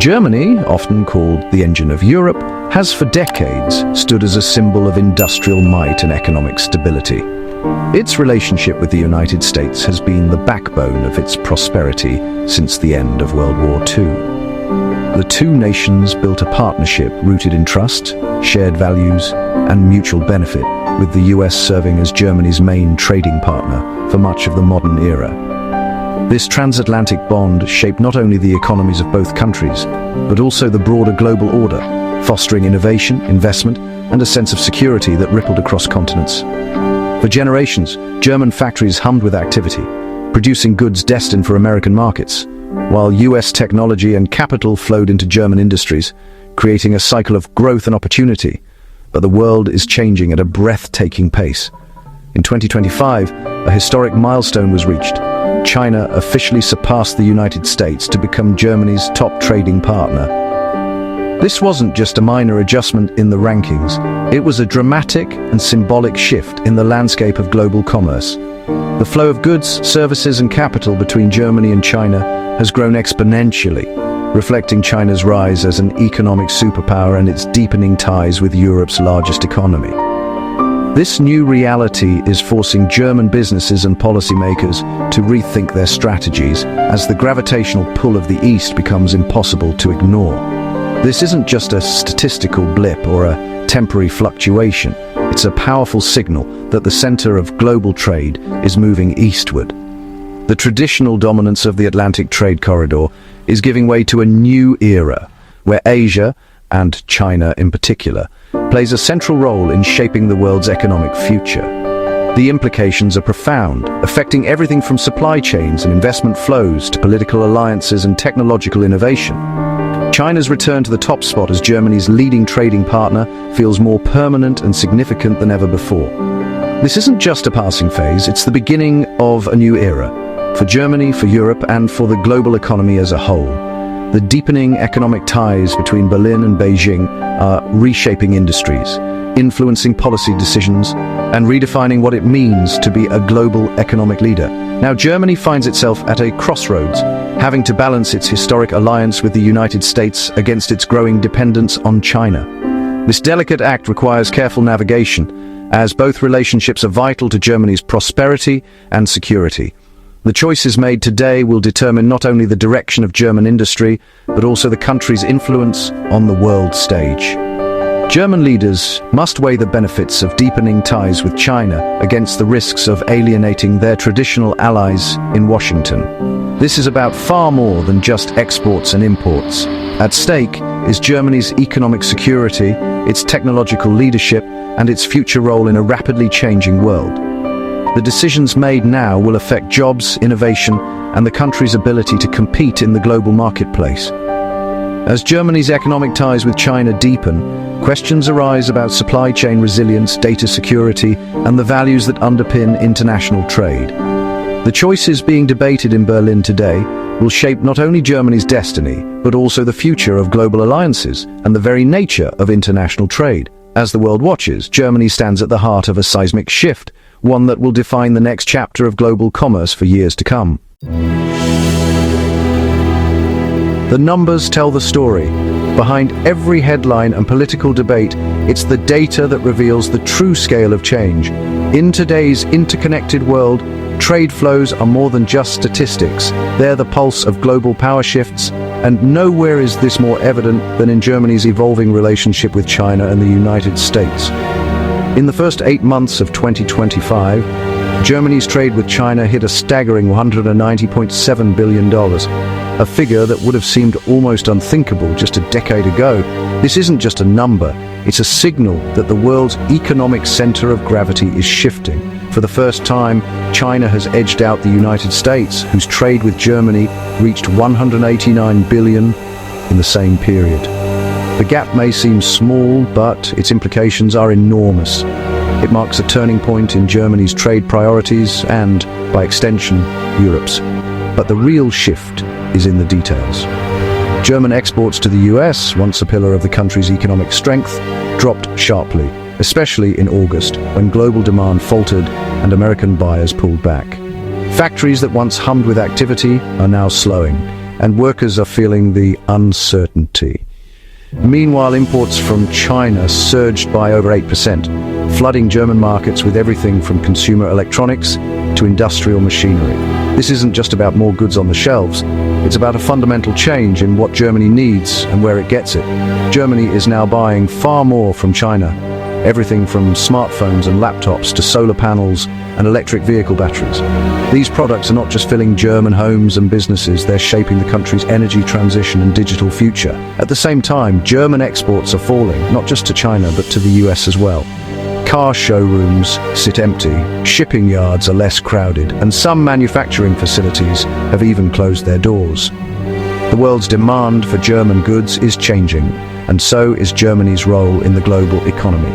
Germany, often called the engine of Europe, has for decades stood as a symbol of industrial might and economic stability. Its relationship with the United States has been the backbone of its prosperity since the end of World War II. The two nations built a partnership rooted in trust, shared values, and mutual benefit, with the US serving as Germany's main trading partner for much of the modern era. This transatlantic bond shaped not only the economies of both countries, but also the broader global order, fostering innovation, investment, and a sense of security that rippled across continents. For generations, German factories hummed with activity, producing goods destined for American markets, while US technology and capital flowed into German industries, creating a cycle of growth and opportunity. But the world is changing at a breathtaking pace. In 2025, a historic milestone was reached. China officially surpassed the United States to become Germany's top trading partner. This wasn't just a minor adjustment in the rankings, it was a dramatic and symbolic shift in the landscape of global commerce. The flow of goods, services, and capital between Germany and China has grown exponentially, reflecting China's rise as an economic superpower and its deepening ties with Europe's largest economy. This new reality is forcing German businesses and policymakers to rethink their strategies as the gravitational pull of the East becomes impossible to ignore. This isn't just a statistical blip or a temporary fluctuation. It's a powerful signal that the center of global trade is moving eastward. The traditional dominance of the Atlantic trade corridor is giving way to a new era, where Asia, and China in particular, plays a central role in shaping the world's economic future. The implications are profound, affecting everything from supply chains and investment flows to political alliances and technological innovation. China's return to the top spot as Germany's leading trading partner feels more permanent and significant than ever before. This isn't just a passing phase, it's the beginning of a new era, for Germany, for Europe, and for the global economy as a whole. The deepening economic ties between Berlin and Beijing are reshaping industries, influencing policy decisions, and redefining what it means to be a global economic leader. Now, Germany finds itself at a crossroads, having to balance its historic alliance with the United States against its growing dependence on China. This delicate act requires careful navigation, as both relationships are vital to Germany's prosperity and security. The choices made today will determine not only the direction of German industry, but also the country's influence on the world stage. German leaders must weigh the benefits of deepening ties with China against the risks of alienating their traditional allies in Washington. This is about far more than just exports and imports. At stake is Germany's economic security, its technological leadership, and its future role in a rapidly changing world. The decisions made now will affect jobs, innovation, and the country's ability to compete in the global marketplace. As Germany's economic ties with China deepen, questions arise about supply chain resilience, data security, and the values that underpin international trade. The choices being debated in Berlin today will shape not only Germany's destiny, but also the future of global alliances and the very nature of international trade. As the world watches, Germany stands at the heart of a seismic shift, one that will define the next chapter of global commerce for years to come. The numbers tell the story. Behind every headline and political debate, it's the data that reveals the true scale of change. In today's interconnected world, trade flows are more than just statistics. They're the pulse of global power shifts, and nowhere is this more evident than in Germany's evolving relationship with China and the United States. In the first 8 months of 2025, Germany's trade with China hit a staggering $190.7 billion, a figure that would have seemed almost unthinkable just a decade ago. This isn't just a number, it's a signal that the world's economic center of gravity is shifting. For the first time, China has edged out the United States, whose trade with Germany reached $189 billion in the same period. The gap may seem small, but its implications are enormous. It marks a turning point in Germany's trade priorities and, by extension, Europe's. But the real shift is in the details. German exports to the US, once a pillar of the country's economic strength, dropped sharply, especially in August, when global demand faltered and American buyers pulled back. Factories that once hummed with activity are now slowing, and workers are feeling the uncertainty. Meanwhile, imports from China surged by over 8%, flooding German markets with everything from consumer electronics to industrial machinery. This isn't just about more goods on the shelves, it's about a fundamental change in what Germany needs and where it gets it. Germany is now buying far more from China, everything from smartphones and laptops to solar panels and electric vehicle batteries. These products are not just filling German homes and businesses, they're shaping the country's energy transition and digital future. At the same time, German exports are falling, not just to China, but to the US as well. Car showrooms sit empty, shipping yards are less crowded, and some manufacturing facilities have even closed their doors. The world's demand for German goods is changing, and so is Germany's role in the global economy.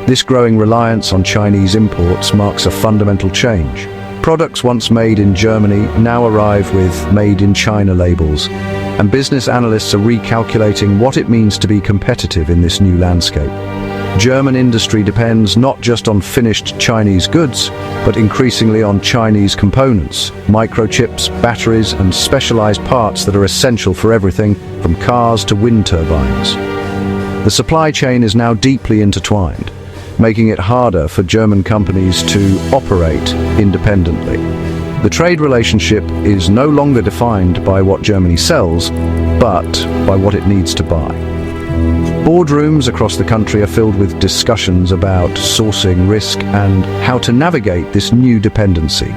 This growing reliance on Chinese imports marks a fundamental change. Products once made in Germany now arrive with Made in China labels, and business analysts are recalculating what it means to be competitive in this new landscape. German industry depends not just on finished Chinese goods, but increasingly on Chinese components, microchips, batteries, and specialized parts that are essential for everything from cars to wind turbines. The supply chain is now deeply intertwined, making it harder for German companies to operate independently. The trade relationship is no longer defined by what Germany sells, but by what it needs to buy. Boardrooms across the country are filled with discussions about sourcing risk and how to navigate this new dependency.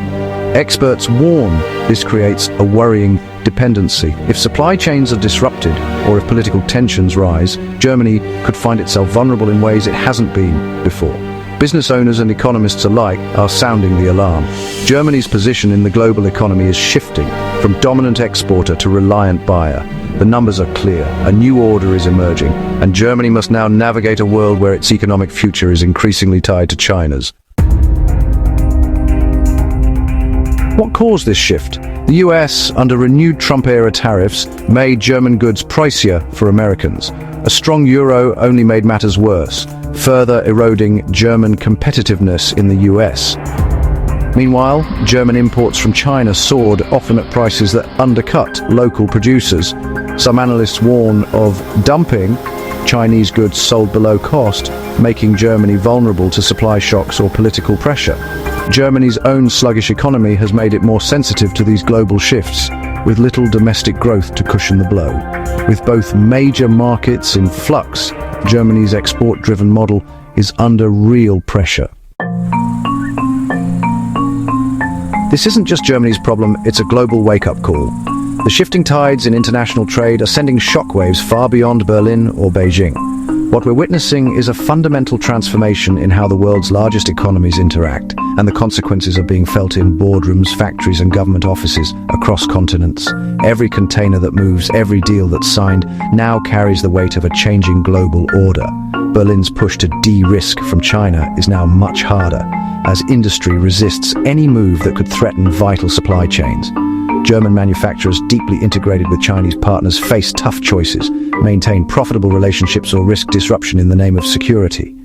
Experts warn this creates a worrying dependency. If supply chains are disrupted or if political tensions rise, Germany could find itself vulnerable in ways it hasn't been before. Business owners and economists alike are sounding the alarm. Germany's position in the global economy is shifting from dominant exporter to reliant buyer. The numbers are clear, a new order is emerging, and Germany must now navigate a world where its economic future is increasingly tied to China's. What caused this shift? The US, under renewed Trump-era tariffs, made German goods pricier for Americans. A strong euro only made matters worse, further eroding German competitiveness in the US. Meanwhile, German imports from China soared, often at prices that undercut local producers. Some analysts warn of dumping Chinese goods sold below cost, making Germany vulnerable to supply shocks or political pressure. Germany's own sluggish economy has made it more sensitive to these global shifts, with little domestic growth to cushion the blow. With both major markets in flux, Germany's export-driven model is under real pressure. This isn't just Germany's problem, it's a global wake-up call. The shifting tides in international trade are sending shockwaves far beyond Berlin or Beijing. What we're witnessing is a fundamental transformation in how the world's largest economies interact, and the consequences are being felt in boardrooms, factories, and government offices across continents. Every container that moves, every deal that's signed, now carries the weight of a changing global order. Berlin's push to de-risk from China is now much harder, as industry resists any move that could threaten vital supply chains. German manufacturers deeply integrated with Chinese partners face tough choices, maintain profitable relationships or risk disruption in the name of security.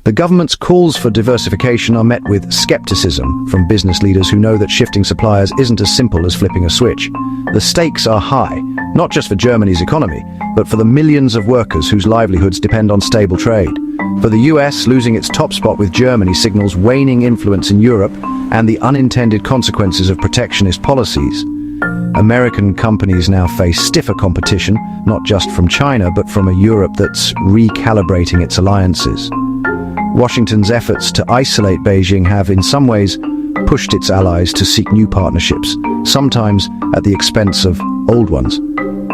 The government's calls for diversification are met with skepticism from business leaders who know that shifting suppliers isn't as simple as flipping a switch. The stakes are high, not just for Germany's economy, but for the millions of workers whose livelihoods depend on stable trade. For the US, losing its top spot with Germany signals waning influence in Europe and the unintended consequences of protectionist policies. American companies now face stiffer competition, not just from China, but from a Europe that's recalibrating its alliances. Washington's efforts to isolate Beijing have, in some ways, pushed its allies to seek new partnerships, sometimes at the expense of old ones.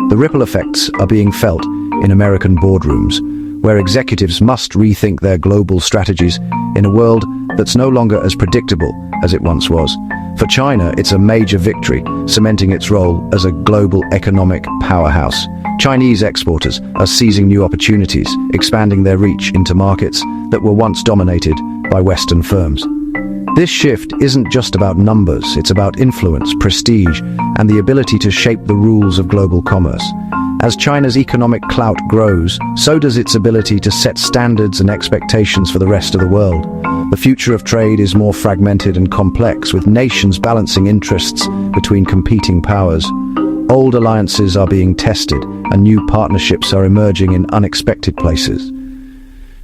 The ripple effects are being felt in American boardrooms, where executives must rethink their global strategies in a world that's no longer as predictable as it once was. For China, it's a major victory, cementing its role as a global economic powerhouse. Chinese exporters are seizing new opportunities, expanding their reach into markets that were once dominated by Western firms. This shift isn't just about numbers, it's about influence, prestige, and the ability to shape the rules of global commerce. As China's economic clout grows, so does its ability to set standards and expectations for the rest of the world. The future of trade is more fragmented and complex, with nations balancing interests between competing powers. Old alliances are being tested, and new partnerships are emerging in unexpected places.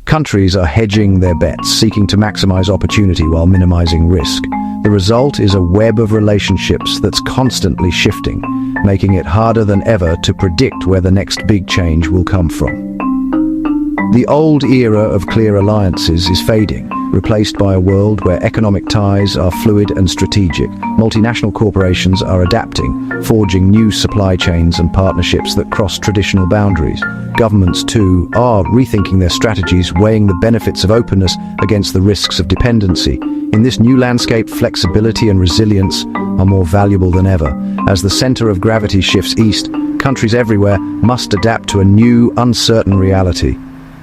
Countries are hedging their bets, seeking to maximize opportunity while minimizing risk. The result is a web of relationships that's constantly shifting, making it harder than ever to predict where the next big change will come from. The old era of clear alliances is fading, replaced by a world where economic ties are fluid and strategic. Multinational corporations are adapting, forging new supply chains and partnerships that cross traditional boundaries. Governments, too, are rethinking their strategies, weighing the benefits of openness against the risks of dependency. In this new landscape, flexibility and resilience are more valuable than ever. As the center of gravity shifts east, countries everywhere must adapt to a new, uncertain reality.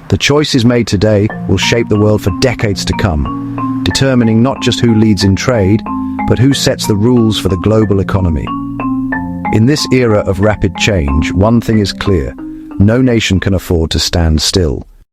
The choices made today will shape the world for decades to come, determining not just who leads in trade, but who sets the rules for the global economy. In this era of rapid change, one thing is clear: no nation can afford to stand still.